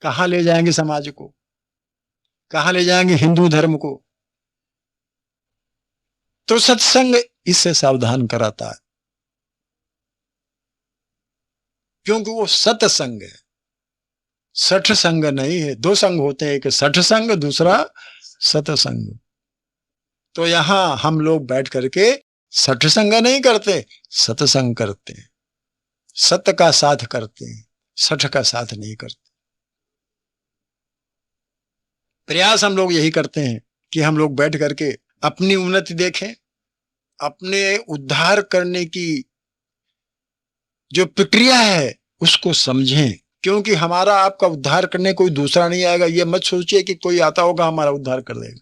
कहां ले जाएंगे समाज को, कहां ले जाएंगे हिंदू धर्म को। तो सत्संग इससे सावधान कराता है, क्योंकि वो सत्संग है, सठ संग नहीं है। दो संग होते हैं, एक सठ संग, दूसरा सत्संग। तो यहां हम लोग बैठ करके सठ संग नहीं करते, सत्संग करते हैं, सत्य का साथ करते हैं, सठ का साथ नहीं करते। प्रयास हम लोग यही करते हैं कि हम लोग बैठ करके अपनी उन्नति देखें, अपने उद्धार करने की जो प्रक्रिया है उसको समझें, क्योंकि हमारा आपका उद्धार करने कोई दूसरा नहीं आएगा। ये मत सोचिए कि कोई आता होगा हमारा उद्धार कर देगा,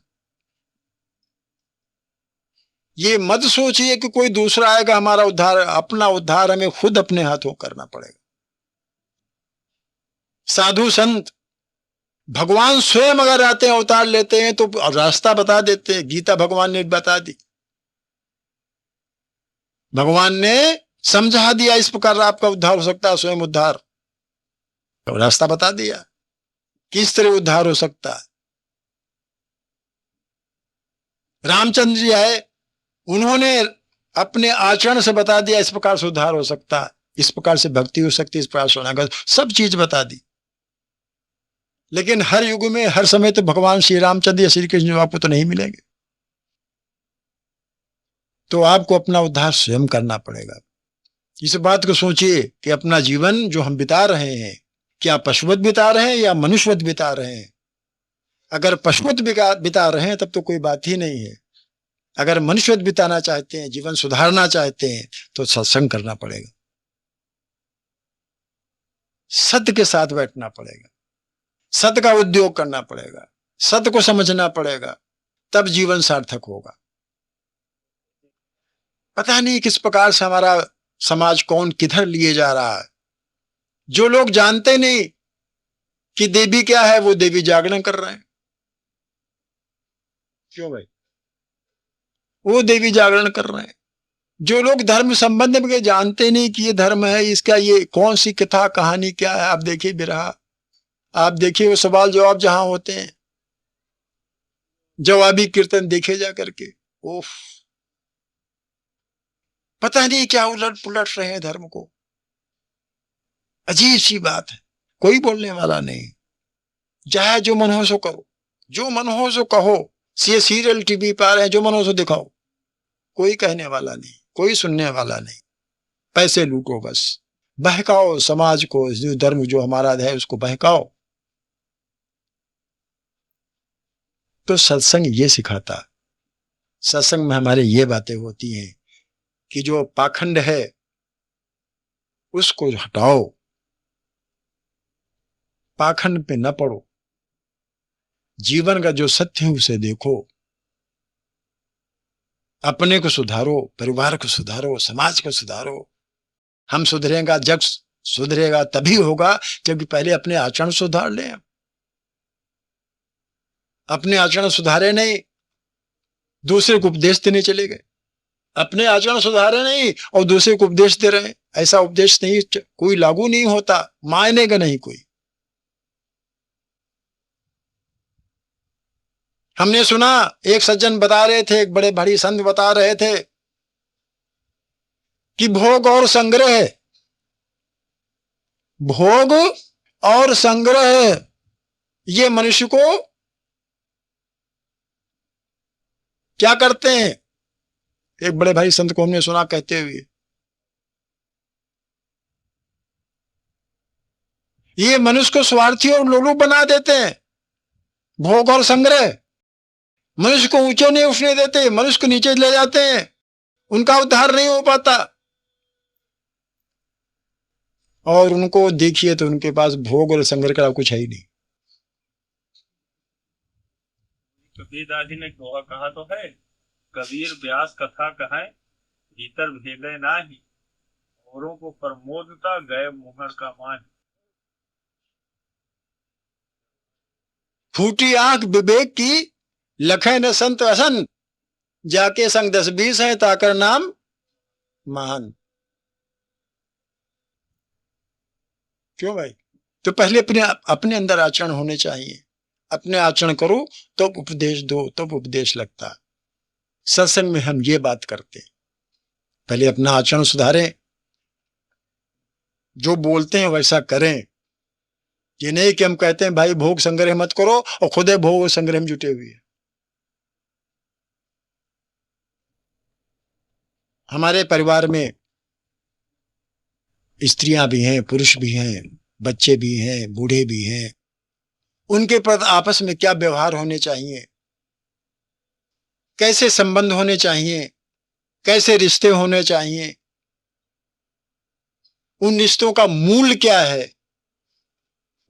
ये मत सोचिए कि कोई दूसरा आएगा हमारा उद्धार। अपना उद्धार हमें खुद अपने हाथों करना पड़ेगा। साधु संत भगवान स्वयं अगर आते हैं, अवतार लेते हैं, तो रास्ता बता देते हैं। गीता भगवान ने बता दी, भगवान ने समझा दिया, इस प्रकार आपका उद्धार हो सकता है, स्वयं उद्धार, तो रास्ता बता दिया किस तरह उद्धार हो सकता है। रामचंद्र जी आए, उन्होंने अपने आचरण से बता दिया इस प्रकार से उद्धार हो सकता है, इस प्रकार से भक्ति हो सकती है, इस प्रकार से होना, सब चीज बता दी। लेकिन हर युग में हर समय तो भगवान श्री रामचंद्र या श्री कृष्ण आपको तो नहीं मिलेंगे। तो आपको अपना उद्धार स्वयं करना पड़ेगा। इस बात को सोचिए कि अपना जीवन जो हम बिता रहे हैं, क्या पशुवत बिता रहे हैं या मनुष्यवत बिता रहे हैं। अगर पशुवत बिता रहे हैं तब तो कोई बात ही नहीं है। अगर मनुष्यवत बिताना चाहते हैं, जीवन सुधारना चाहते हैं, तो सत्संग करना पड़ेगा, सत्य के साथ बैठना पड़ेगा, सत्य का उद्योग करना पड़ेगा, सत्य को समझना पड़ेगा, तब जीवन सार्थक होगा। पता नहीं किस प्रकार से हमारा समाज कौन किधर लिए जा रहा है। जो लोग जानते नहीं कि देवी क्या है, वो देवी जागरण कर रहे हैं। क्यों भाई? वो देवी जागरण कर रहे हैं। जो लोग धर्म संबंध में जानते नहीं कि ये धर्म है, इसका ये कौन सी कथा कहानी क्या है, आप देखिए बिरहा, आप देखिए वो सवाल जवाब जहां होते हैं, जवाबी कीर्तन देखे जा करके, ओफ, पता नहीं क्या उलट पुलट रहे हैं धर्म को। अजीब सी बात है, कोई बोलने वाला नहीं। चाहे जो मन हो सो करो, जो मन हो सो कहो, सीरियल टीवी पर आ रहे हैं, जो मन हो सो दिखाओ, कोई कहने वाला नहीं, कोई सुनने वाला नहीं। पैसे लूटो बस, बहकाओ समाज को, जो धर्म जो हमारा है उसको बहकाओ। तो सत्संग ये सिखाता, सत्संग में हमारे ये बातें होती हैं कि जो पाखंड है उसको हटाओ, पाखंड पे न पड़ो, जीवन का जो सत्य है उसे देखो, अपने को सुधारो, परिवार को सुधारो, समाज को सुधारो। हम सुधरेगा, जग सुधरेगा तभी होगा जबकि पहले अपने आचरण सुधार लें। अपने आचरण सुधारे नहीं, दूसरे को उपदेश देने चले गए। अपने आचरण सुधारे नहीं और दूसरे को उपदेश दे रहे हैं। ऐसा उपदेश नहीं, कोई लागू नहीं होता, मानेगा नहीं कोई। हमने सुना एक सज्जन बता रहे थे, एक बड़े भारी संत बता रहे थे कि भोग और संग्रह, भोग और संग्रह ये मनुष्य को क्या करते हैं। एक बड़े भाई संत को हमने सुना कहते हुए, ये मनुष्य को स्वार्थी और लोलुप बना देते हैं। भोग और संग्रह मनुष्य को ऊंचे नहीं उठने देते, मनुष्य को नीचे ले जाते हैं, उनका उद्धार नहीं हो पाता। और उनको देखिए तो उनके पास भोग और संग्रह का कुछ है ही नहीं। कबीरदास जी ने कहा तो है, कबीर व्यास कथा कहे भीतर भेदे नाही, औरों को प्रमोदता गए मुहर का मान। फूटी आंख विवेक की लखे न संत असन, जाके संग 10-20 है ताकर नाम महान। क्यों भाई? तो पहले अपने अपने अंदर आचरण होने चाहिए। अपने आचरण करो तब उपदेश दो, तब उपदेश लगता। सत्संग में हम ये बात करते, पहले अपना आचरण सुधारें, जो बोलते हैं वैसा करें। ये नहीं कि हम कहते हैं भाई भोग संग्रह मत करो और खुदे भोग संग्रह में जुटे हुए हैं। हमारे परिवार में स्त्रियां भी हैं, पुरुष भी हैं, बच्चे भी हैं, बूढ़े भी हैं। उनके प्रति आपस में क्या व्यवहार होने चाहिए, कैसे संबंध होने चाहिए, कैसे रिश्ते होने चाहिए, उन रिश्तों का मूल क्या है,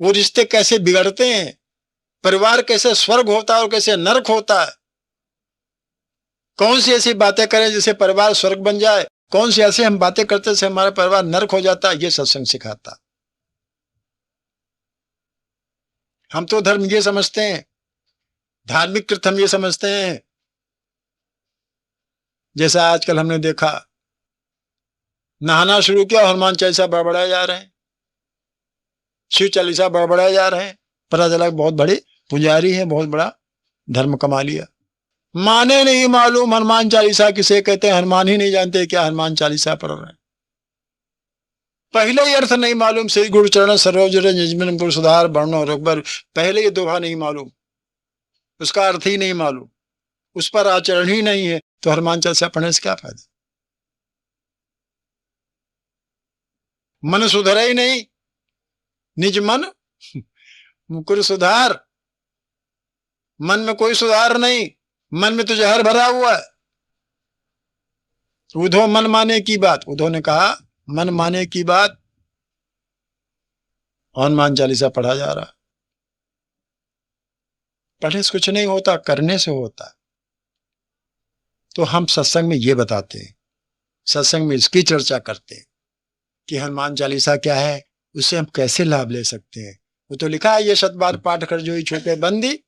वो रिश्ते कैसे बिगड़ते हैं, परिवार कैसे स्वर्ग होता है और कैसे नरक होता है, कौन सी ऐसी बातें करें जिससे परिवार स्वर्ग बन जाए, कौन सी ऐसे हम बातें करते से हमारा परिवार नरक हो जाता है, ये सत्संग सिखाता। हम तो धर्म ये समझते हैं, धार्मिक कृत हम ये समझते हैं, जैसा आजकल हमने देखा नहाना शुरू किया, हनुमान चालीसा बड़बड़ाए जा रहे हैं, शिव चालीसा बड़बड़ाए जा रहे हैं, पता चला बहुत बड़े पुजारी हैं, बहुत बड़ा धर्म कमा लिया। माने नहीं मालूम हनुमान चालीसा किसे कहते हैं, हनुमान ही नहीं जानते क्या हनुमान चालीसा पढ़ रहे हैं। पहले ही अर्थ नहीं मालूम, श्री गुरु चरण सरोज निजमन गुरु सुधार वर्णो रघुबर, पहले ये दोहा नहीं मालूम, उसका अर्थ ही नहीं मालूम, उस पर आचरण ही नहीं है, तो हनुमान चालीसा पढ़ने से क्या फायदा। मन सुधरे ही नहीं, निज मन मुकुर सुधार, मन में कोई सुधार नहीं, मन में तो जहर भरा हुआ है। उधो मन माने की बात, उधो ने कहा मन माने की बात, हनुमान चालीसा पढ़ा जा रहा। पढ़ने से कुछ नहीं होता, करने से होता। तो हम सत्संग में ये बताते हैं, सत्संग में इसकी चर्चा करते हैं कि हनुमान चालीसा क्या है, उससे हम कैसे लाभ ले सकते हैं। वो तो लिखा है, ये 7 बार पाठ कर जो ही छूटे बंदी।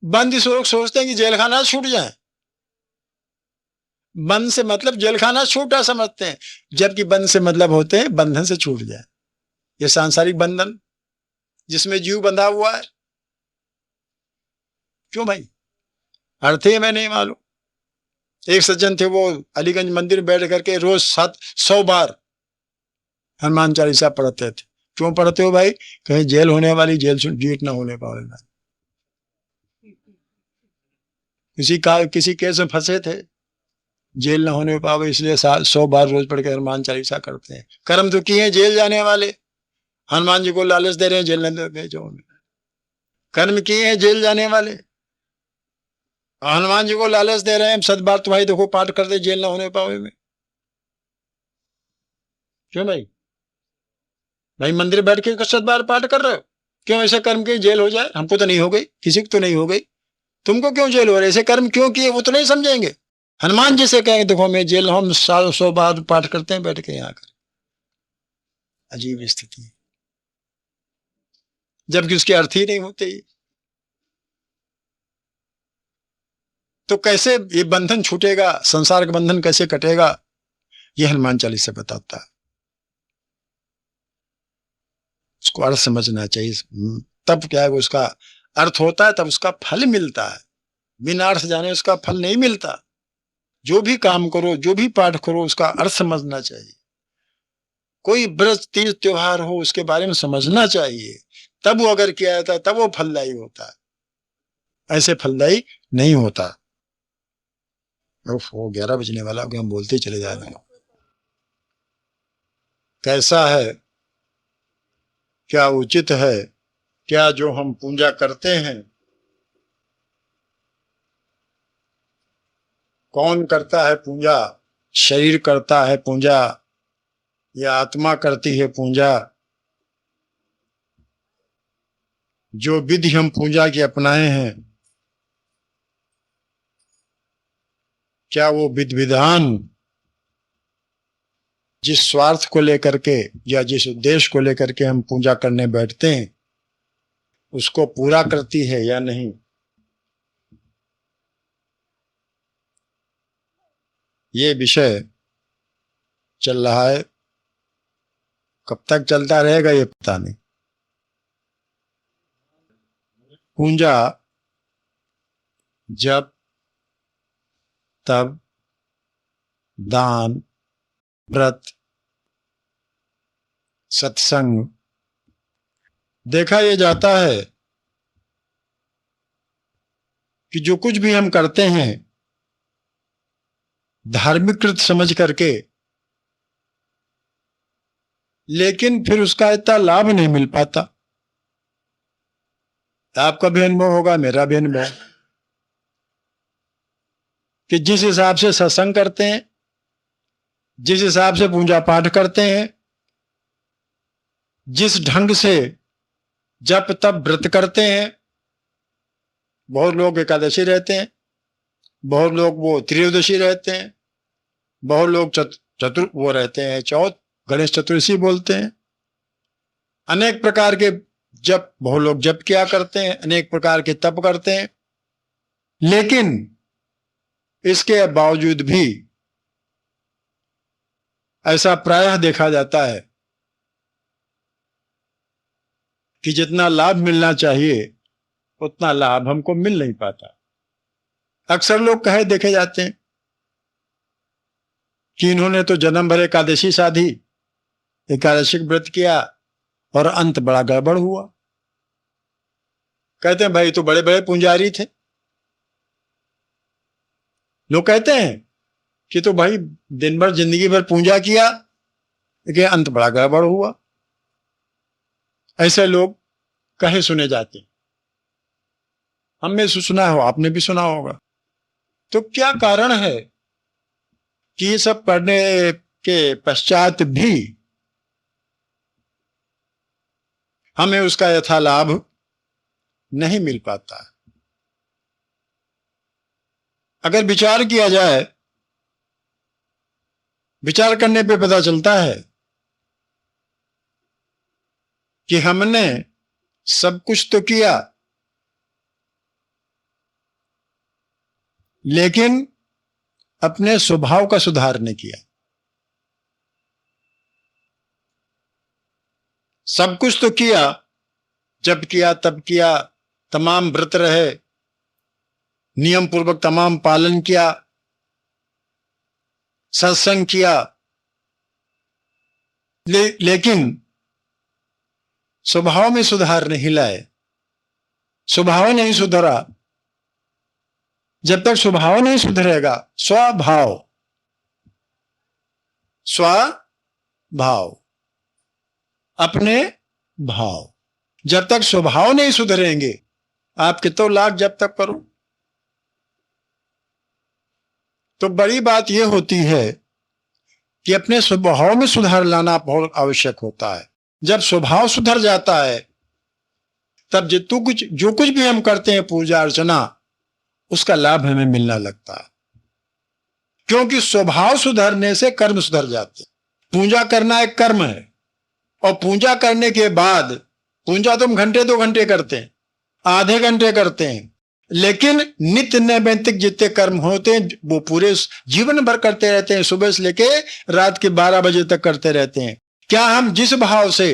बंदी लोग सोचते हैं कि जेल खाना छूट जाए, बंद से मतलब जेल खाना छूटा समझते हैं, जबकि बंद से मतलब होते हैं बंधन से छूट जाए। ये सांसारिक बंधन जिसमें जीव बंधा हुआ है, क्यों भाई, अर्थ ही मैं नहीं मालूम। एक सज्जन थे, वो अलीगंज मंदिर बैठ करके रोज 100 बार हनुमान चालीसा पढ़ते थे। क्यों पढ़ते हो भाई, कहीं जेल होने वाली, जेल जीट ना होने पावे। किसी केस में फंसे थे, जेल ना होने पावे, इसलिए 100 बार रोज पढ़ के हनुमान चालीसा करते हैं। कर्म तो किए हैं जेल जाने वाले, हनुमान जी को लालच दे रहे हैं जेल न भेजो। कर्म किए हैं जेल जाने वाले, हनुमान जी को लालच दे रहे हैं 7 बार तुम्हारी देखो पाठ कर दे, जेल ना होने पावे में। क्यों भाई, भाई मंदिर बैठ के 7 बार पाठ कर रहे हो, क्यों ऐसे कर्म की जेल हो जाए। हमको तो नहीं हो गई, किसी को तो नहीं हो गई, तुमको क्यों जेल हो रही, ऐसे कर्म क्यों किए, वो तो नहीं समझेंगे। हनुमान जी से कहेंगे देखो मैं जेल, हम 100 बार पाठ करते हैं बैठ के यहाँ कर। अजीब स्थिति, जबकि उसके अर्थ ही नहीं होते। तो कैसे ये बंधन छूटेगा, संसार का बंधन कैसे कटेगा, ये हनुमान चालीसा बताता है। उसको अर्थ समझना चाहिए, तब क्या है उसका अर्थ होता है, तब उसका फल मिलता है। बिना अर्थ जाने उसका फल नहीं मिलता। जो भी काम करो, जो भी पाठ करो, उसका अर्थ समझना चाहिए। कोई व्रत तीज त्योहार हो, उसके बारे में समझना चाहिए, तब वो अगर किया जाता है तब वो फलदायी होता है, ऐसे फलदायी नहीं होता। 11 बजने वाला, हम बोलते चले जा रहे हैं। कैसा है, क्या उचित है, क्या जो हम पूजा करते हैं, कौन करता है पूजा, शरीर करता है पूजा या आत्मा करती है पूजा। जो विधि हम पूजा की अपनाए हैं, क्या वो विधि विधान जिस स्वार्थ को लेकर के या जिस उद्देश्य को लेकर के हम पूजा करने बैठते हैं, उसको पूरा करती है या नहीं। ये विषय चल रहा है, कब तक चलता रहेगा ये पता नहीं। पूजा जप तप दान व्रत सत्संग देखा यह जाता है कि जो कुछ भी हम करते हैं धार्मिक कृत समझ करके, लेकिन फिर उसका इतना लाभ नहीं मिल पाता। आपका भी अनुभव होगा, मेरा भी अनुभव, कि जिस हिसाब से सत्संग करते हैं, जिस हिसाब से पूजा पाठ करते हैं, जिस ढंग से जप तप व्रत करते हैं, बहुत लोग एकादशी रहते हैं, बहुत लोग वो त्रयोदशी रहते हैं, बहुत लोग चतुर वो रहते हैं चौथ, गणेश चतुर्दशी बोलते हैं, अनेक प्रकार के जप, बहुत लोग जप किया करते हैं, अनेक प्रकार के तप करते हैं, लेकिन इसके बावजूद भी ऐसा प्रायः देखा जाता है कि जितना लाभ मिलना चाहिए उतना लाभ हमको मिल नहीं पाता। अक्सर लोग कहे देखे जाते हैं कि इन्होंने तो जन्म भर एकादशी साधी, एकादशी व्रत किया और अंत बड़ा गड़बड़ हुआ। कहते हैं भाई तो बड़े बड़े पुजारी थे। लोग कहते हैं कि तो भाई दिन भर जिंदगी भर पूजा किया लेकिन अंत बड़ा गड़बड़ हुआ। ऐसे लोग कहे सुने जाते हैं, हमने सुना हो, आपने भी सुना होगा। तो क्या कारण है कि ये सब पढ़ने के पश्चात भी हमें उसका यथा लाभ नहीं मिल पाता? अगर विचार किया जाए, विचार करने पे पता चलता है कि हमने सब कुछ तो किया लेकिन अपने स्वभाव का सुधार नहीं किया। सब कुछ तो किया, जब किया तब किया, तमाम व्रत रहे, नियम पूर्वक तमाम पालन किया, सत्संग किया, लेकिन स्वभाव में सुधार नहीं लाए। स्वभाव नहीं सुधरा। जब तक स्वभाव नहीं सुधरेगा, स्वभाव अपने भाव, जब तक स्वभाव नहीं सुधरेंगे, आप कितों लाख जब तक करो। तो बड़ी बात यह होती है कि अपने स्वभाव में सुधार लाना बहुत आवश्यक होता है। जब स्वभाव सुधर जाता है तब जो कुछ भी हम करते हैं पूजा अर्चना, उसका लाभ हमें मिलना लगता है, क्योंकि स्वभाव सुधरने से कर्म सुधर जाते हैं। पूजा करना एक कर्म है, और पूजा करने के बाद, पूजा तो हम घंटे 2 घंटे करते हैं, आधे घंटे करते हैं, लेकिन नित्य नैमित्तिक जितने कर्म होते हैं वो पूरे जीवन भर करते रहते हैं, सुबह से लेके रात के 12 बजे तक करते रहते हैं। क्या हम जिस भाव से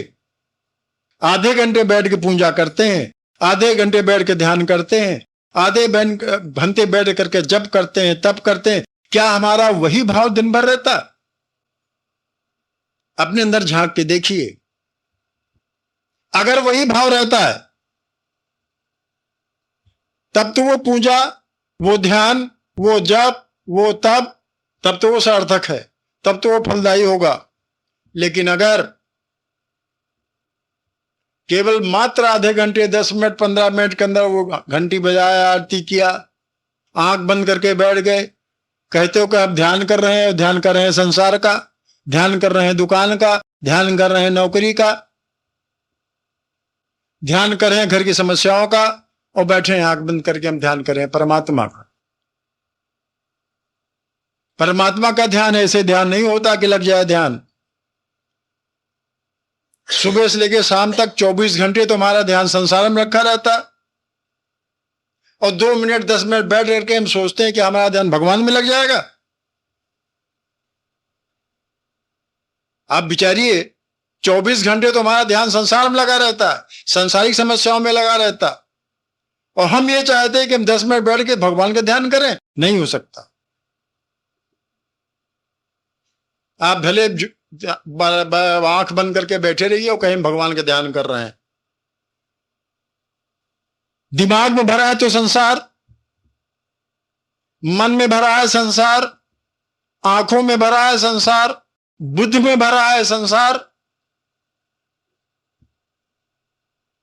आधे घंटे बैठ के पूजा करते हैं, आधे घंटे बैठ के ध्यान करते हैं, आधे घंटे बैठ करके जप करते हैं, तप करते हैं, क्या हमारा वही भाव दिन भर रहता? अपने अंदर झांक के देखिए। अगर वही भाव रहता है तब तो वो पूजा, वो ध्यान, वो जप, वो तप, तब तो वो सार्थक है, तब तो वो फलदायी होगा। लेकिन अगर केवल मात्र आधे घंटे, 10 मिनट, 15 मिनट के अंदर वो घंटी बजाया, आरती किया, आंख बंद करके बैठ गए, कहते हो कि आप ध्यान कर रहे हैं, ध्यान कर रहे हैं संसार का, ध्यान कर रहे हैं दुकान का, ध्यान कर रहे हैं नौकरी का, ध्यान कर रहे हैं घर की समस्याओं का, और बैठे हैं आंख बंद करके हम ध्यान कर रहे हैं परमात्मा का। परमात्मा का ध्यान ऐसे ध्यान नहीं होता कि लग जाए ध्यान। सुबह से लेकर शाम तक 24 घंटे तो हमारा ध्यान संसार में रखा रहता, और 2 मिनट 10 मिनट बैठ करके हम सोचते हैं कि हमारा ध्यान भगवान में लग जाएगा। आप विचारिए, 24 घंटे तो हमारा ध्यान संसार में लगा रहता है, संसारिक समस्याओं में लगा रहता, और हम ये चाहते हैं कि हम 10 मिनट बैठ के भगवान का ध्यान करें, नहीं हो सकता। आप भले आंख बंद करके बैठे रहिए और कहीं भगवान का ध्यान कर रहे हैं। दिमाग में भरा है तो संसार, मन में भरा है संसार, आंखों में भरा है संसार, बुद्धि में भरा है संसार,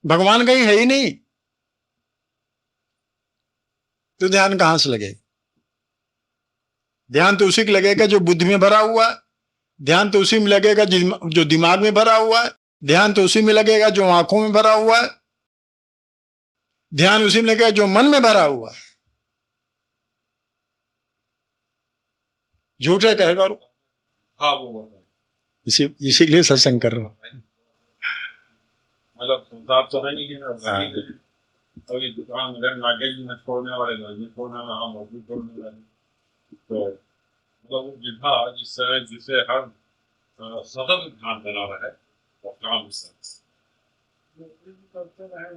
भगवान कहीं है ही नहीं, तो ध्यान कहां से लगेगा? ध्यान तो उसी को लगेगा जो बुद्धि में भरा हुआ है, ध्यान तो उसी में लगेगा जो दिमाग में भरा हुआ है, ध्यान तो उसी में लगेगा जो आंखों में भरा हुआ है, ध्यान उसी में लगेगा जो मन में भरा हुआ है। झूठे कहेगा हाँ वो इसीलिए सत्संग कर रहा हूं। मतलब संसार तो है नहीं कि अभी दुकान में नागेश में छोड़ने वाले छोड़ने वाला हम भी छोड़ने वाले, तो मतलब वो विधा जिस तरह जिसे हर सतत ध्यान देना रहे वो काम से करते रहे।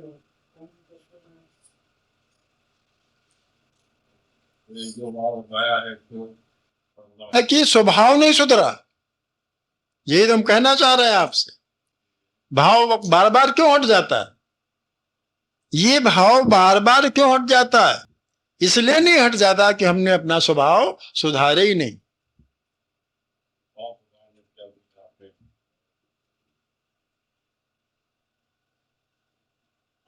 जो भाव गाया है तो कि स्वभाव नहीं सुधरा, यही तो हम कहना चाह रहे हैं आपसे। भाव बार बार क्यों हट जाता है? ये भाव बार बार क्यों हट जाता है? इसलिए नहीं हट जाता कि हमने अपना स्वभाव सुधारे ही नहीं।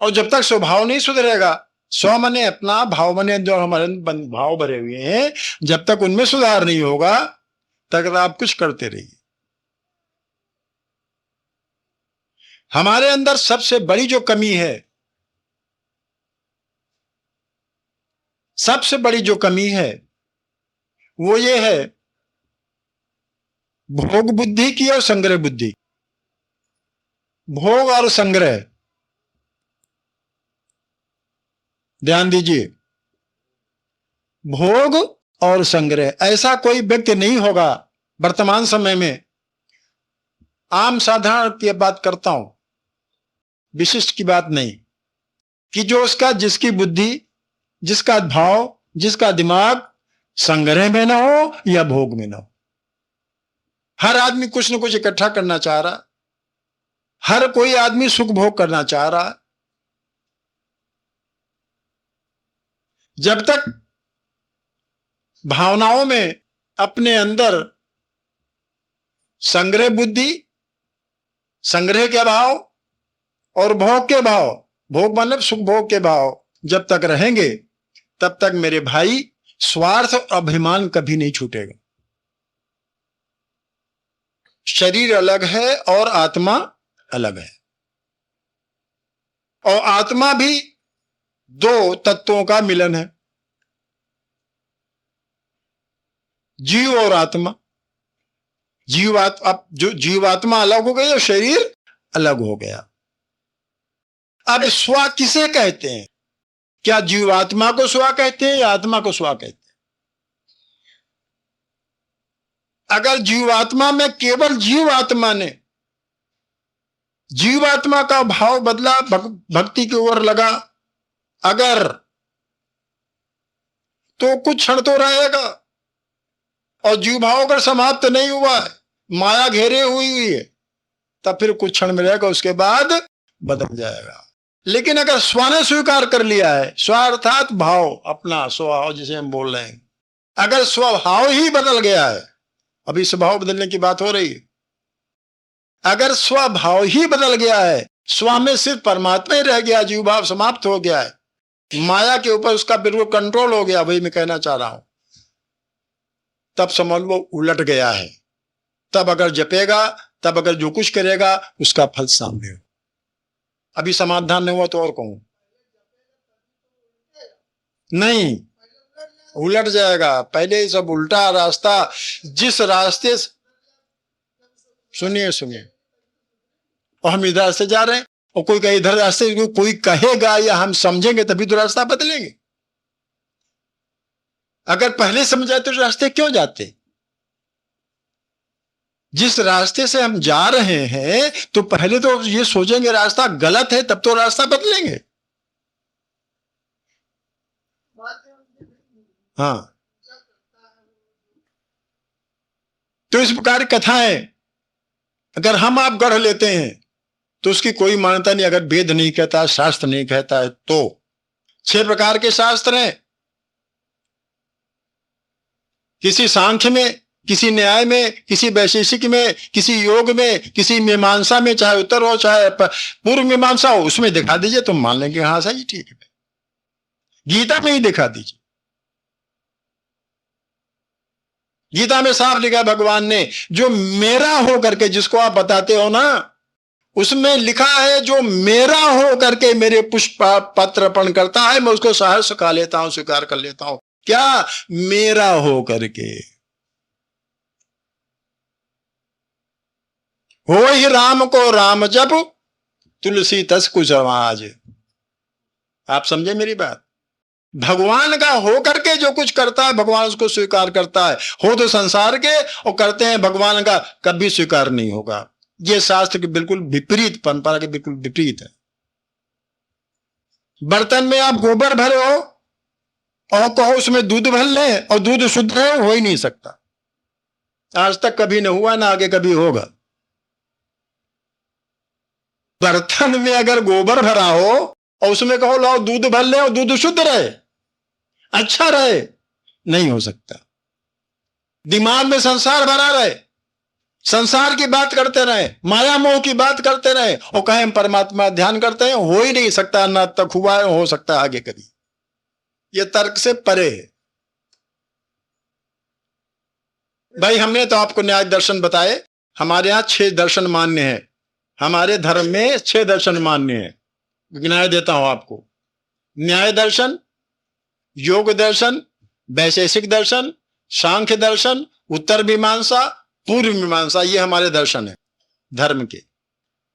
और जब तक स्वभाव नहीं सुधरेगा, स्व मने अपना, भाव मने जो हमारे भाव भरे हुए हैं, जब तक उनमें सुधार नहीं होगा तब तक आप कुछ करते रहिए। हमारे अंदर सबसे बड़ी जो कमी है, सबसे बड़ी जो कमी है वो ये है भोग बुद्धि की और संग्रह बुद्धि। भोग और संग्रह, ध्यान दीजिए, भोग और संग्रह। ऐसा कोई व्यक्ति नहीं होगा वर्तमान समय में, आम साधारण की बात करता हूं, विशिष्ट की बात नहीं, कि जो उसका जिसकी बुद्धि, जिसका भाव, जिसका दिमाग संग्रह में ना हो या भोग में ना हो। हर आदमी कुछ न कुछ इकट्ठा करना चाह रहा, हर कोई आदमी सुख भोग करना चाह रहा। जब तक भावनाओं में अपने अंदर संग्रह बुद्धि, संग्रह के भाव और भोग के भाव, भोग मतलब सुख भोग के भाव जब तक रहेंगे, तब तक मेरे भाई स्वार्थ और अभिमान कभी नहीं छूटेगा। शरीर अलग है और आत्मा अलग है, और आत्मा भी दो तत्वों का मिलन है, जीव और आत्मा। अब जो जीवात्मा अलग हो गई और शरीर अलग हो गया। अब स्व किसे कहते हैं? क्या जीवात्मा को स्व कहते हैं या आत्मा को स्व कहते हैं? अगर जीवात्मा में केवल जीवात्मा ने जीवात्मा का भाव बदला, भक्ति की ओर लगा अगर, तो कुछ क्षण तो रहेगा, और जीव भाव अगर समाप्त नहीं हुआ है, माया घेरे हुई है, तब फिर कुछ क्षण में रहेगा, उसके बाद बदल जाएगा। लेकिन अगर स्व ने स्वीकार कर लिया है, स्व अर्थात भाव, अपना स्वभाव जिसे हम बोल रहे हैं, अगर स्वभाव ही बदल गया है, अभी स्वभाव बदलने की बात हो रही है, अगर स्वभाव ही बदल गया है, स्व में सिर्फ परमात्मा ही रह गया, जीव भाव समाप्त हो गया है, माया के ऊपर उसका बिल्कुल कंट्रोल हो गया, वही मैं कहना चाह रहा हूं, तब समझ वो उलट गया है। तब अगर जपेगा, तब अगर जो कुछ करेगा, उसका फल सामने हो। अभी समाधान नहीं हुआ तो और कहूं, नहीं उलट जाएगा। पहले सब उल्टा रास्ता, जिस रास्ते, सुनिए सुनिए, और हम इधर से जा रहे हैं, और कोई कहे इधर रास्ते, कोई कहेगा या हम समझेंगे तभी तो रास्ता बदलेंगे। अगर पहले समझाए तो रास्ते क्यों जाते? जिस रास्ते से हम जा रहे हैं, तो पहले तो ये सोचेंगे रास्ता गलत है, तब तो रास्ता बदलेंगे। हाँ, तो इस प्रकार की कथाएं अगर हम आप गढ़ लेते हैं तो उसकी कोई मान्यता नहीं। अगर वेद नहीं कहता, शास्त्र नहीं कहता है, तो 6 प्रकार के शास्त्र हैं। किसी सांख्य में, किसी न्याय में, किसी वैशेषिक में, किसी योग में, किसी मीमांसा में, चाहे उत्तर हो चाहे पूर्व मीमांसा हो, उसमें दिखा दीजिए तो मान लेंगे हाँ सही ठीक है। गीता में ही दिखा दीजिए। गीता में साफ लिखा भगवान ने, जो मेरा हो करके जिसको आप बताते हो ना, उसमें लिखा है जो मेरा हो करके मेरे पुष्प पत्र अर्पण करता है, मैं उसको सहर्ष खा लेता हूं, स्वीकार कर लेता हूं। क्या? मेरा हो करके। हो ही राम को राम जप, तुलसी तस कुछ आवाज। आप समझे मेरी बात? भगवान का हो करके जो कुछ करता है भगवान उसको स्वीकार करता है। हो तो संसार के और करते हैं भगवान का, कभी स्वीकार नहीं होगा। ये शास्त्र के बिल्कुल विपरीत, परंपरा के बिल्कुल विपरीत है। बर्तन में आप गोबर भरे हो और कहो उसमें दूध भर ले और दूध शुद्ध है, हो ही नहीं सकता। आज तक कभी नहीं हुआ, ना आगे कभी होगा। बर्तन में अगर गोबर भरा हो और उसमें कहो लाओ दूध भर ले और दूध शुद्ध रहे, अच्छा रहे, नहीं हो सकता। दिमाग में संसार भरा रहे, संसार की बात करते रहे, माया मोह की बात करते रहे और कहें हम परमात्मा ध्यान करते हैं, हो ही नहीं सकता। ना तक हुआ है, हो सकता है आगे कभी। यह तर्क से परे है। भाई हमने तो आपको न्याय दर्शन बताए। हमारे यहां 6 दर्शन मान्य है। हमारे धर्म में 6 दर्शन मान्य है। न्याय देता हूं आपको। न्याय दर्शन, योग दर्शन, वैशेषिक दर्शन, सांख्य दर्शन, उत्तर मीमांसा, पूर्व मीमांसा, ये हमारे दर्शन है धर्म के।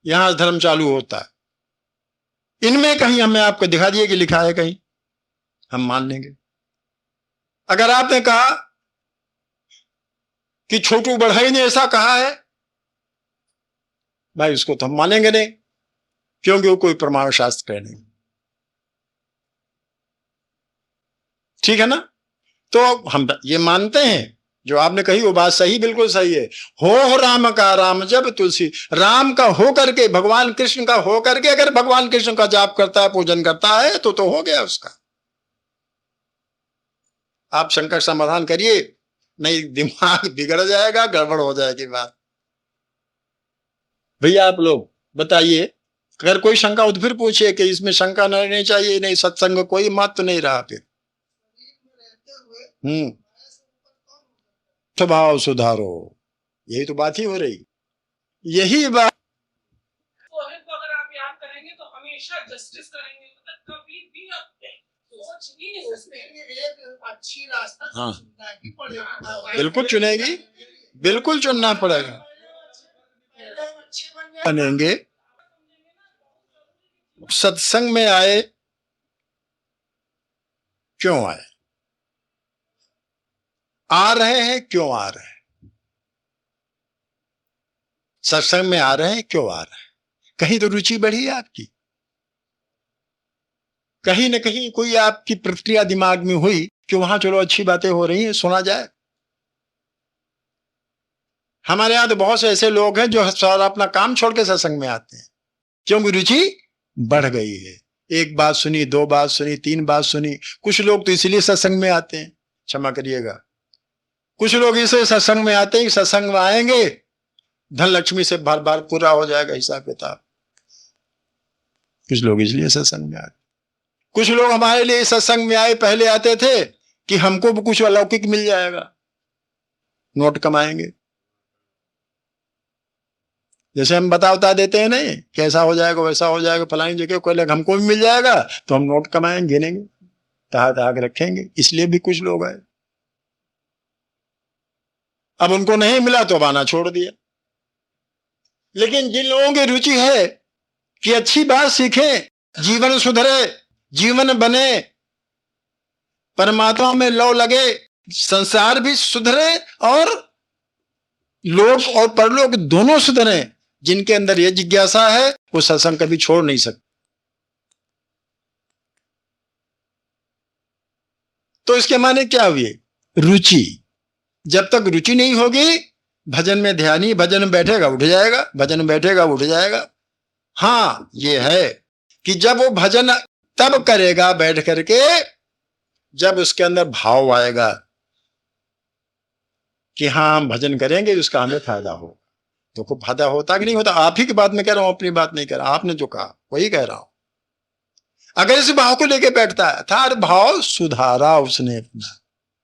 यहां धर्म चालू होता है। इनमें कहीं हमें आपको दिखा दिए कि लिखा है कहीं, हम मान लेंगे। अगर आपने कहा कि छोटू बढ़ई ने ऐसा कहा है, भाई उसको तो हम मानेंगे नहीं, क्योंकि वो कोई प्रमाण शास्त्र है नहीं। ठीक है ना? तो हम ये मानते हैं जो आपने कही वो बात सही, बिल्कुल सही है। हो राम का राम जब तुलसी, राम का हो करके, भगवान कृष्ण का हो करके अगर भगवान कृष्ण का जाप करता है, पूजन करता है, तो हो गया उसका। आप शंका समाधान करिए, नहीं दिमाग बिगड़ जाएगा, गड़बड़ हो जाएगी बात। भैया आप लोग बताइए, अगर कोई शंका हो तो फिर पूछिए कि इसमें शंका नहीं चाहिए, नहीं सत्संग कोई महत्व नहीं रहा फिर। स्वभाव सुधारो, यही तो बात ही हो रही, यही बात। तो अगर आप याद करेंगे तो हमेशा जस्टिस करेंगे, मतलब कभी भी सोच नहीं एक अच्छी रास्ता हाँ चुनना ही पड़ेगा। बिल्कुल चुनेगी, बिल्कुल चुनना पड़ेगा। बनेंगे, सत्संग में आए, क्यों आए, आ रहे हैं, क्यों आ रहे हैं, सत्संग में आ रहे हैं, क्यों आ रहे हैं? कहीं तो रुचि बढ़ी है आपकी, कहीं ना कहीं कोई आपकी प्रतिक्रिया दिमाग में हुई कि वहां चलो अच्छी बातें हो रही हैं, सुना जाए। हमारे यहां तो बहुत से ऐसे लोग हैं जो सारा अपना काम छोड़ के सत्संग में आते हैं, क्योंकि रुचि बढ़ गई है। एक बात सुनी, 2 बात सुनी, 3 बात सुनी। कुछ लोग तो इसलिए सत्संग में आते हैं, क्षमा करिएगा, कुछ लोग इसे सत्संग में आते हैं, सत्संग में आएंगे धन लक्ष्मी से बार बार पूरा हो जाएगा हिसाब किताब। कुछ लोग इसलिए सत्संग में आते, कुछ लोग हमारे लिए सत्संग में आए, पहले आते थे कि हमको भी कुछ अलौकिक मिल जाएगा, नोट कमाएंगे। जैसे हम बता देते हैं नहीं, कैसा हो जाएगा वैसा हो जाएगा, फलानी जगह कोई लग हमको भी मिल जाएगा तो हम नोट कमाएंगे, गिनेंगे, तहा के रखेंगे। इसलिए भी कुछ लोग आए। अब उनको नहीं मिला तो अब आना छोड़ दिया। लेकिन जिन लोगों की रुचि है कि अच्छी बात सीखें, जीवन सुधरे, जीवन बने, परमात्मा में लौ लगे, संसार भी सुधरे और लोक और परलोक दोनों सुधरे, जिनके अंदर यह जिज्ञासा है वो सत्संग कभी छोड़ नहीं सकते। तो इसके माने क्या हुए? रुचि। जब तक रुचि नहीं होगी भजन में, ध्यान ही भजन में बैठेगा उठ जाएगा, भजन में बैठेगा उठ जाएगा। हाँ ये है कि जब वो भजन तब करेगा बैठ करके जब उसके अंदर भाव आएगा कि हाँ हम भजन करेंगे उसका हमें फायदा हो। तो को फायदा होता कि नहीं होता? आप ही की बात में कह रहा हूं, अपनी बात नहीं कह रहा। आपने जो कहा वही कह रहा हूं। अगर इस भाव को लेके बैठता है था, भाव सुधारा उसने, अपना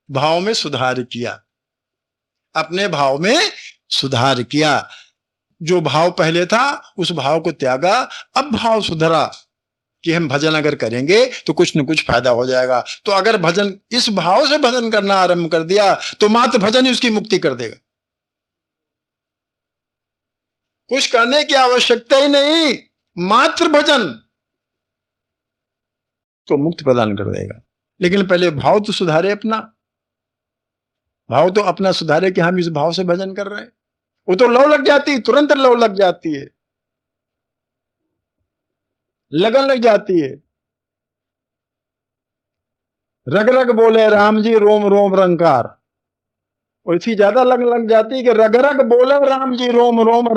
भाव में सुधार किया, अपने भाव में सुधार किया। जो भाव पहले था उस भाव को त्यागा, अब भाव सुधरा कि हम भजन अगर करेंगे तो कुछ न कुछ फायदा हो जाएगा। तो अगर भजन इस भाव से भजन करना आरंभ कर दिया तो मात्र भजन ही उसकी मुक्ति कर देगा। कुछ करने की आवश्यकता ही नहीं, मात्र भजन तो मुक्ति प्रदान कर देगा। लेकिन पहले भाव तो सुधारे, अपना भाव तो अपना सुधारे कि हम इस भाव से भजन कर रहे हैं। वो तो लौ लग जाती है, तुरंत लौ लग जाती है, लगन लग जाती है। रग रग बोले राम जी रोम रोम रंकार, और इसी ज्यादा लगन लग जाती है कि रग रग बोले राम जी रोम रोम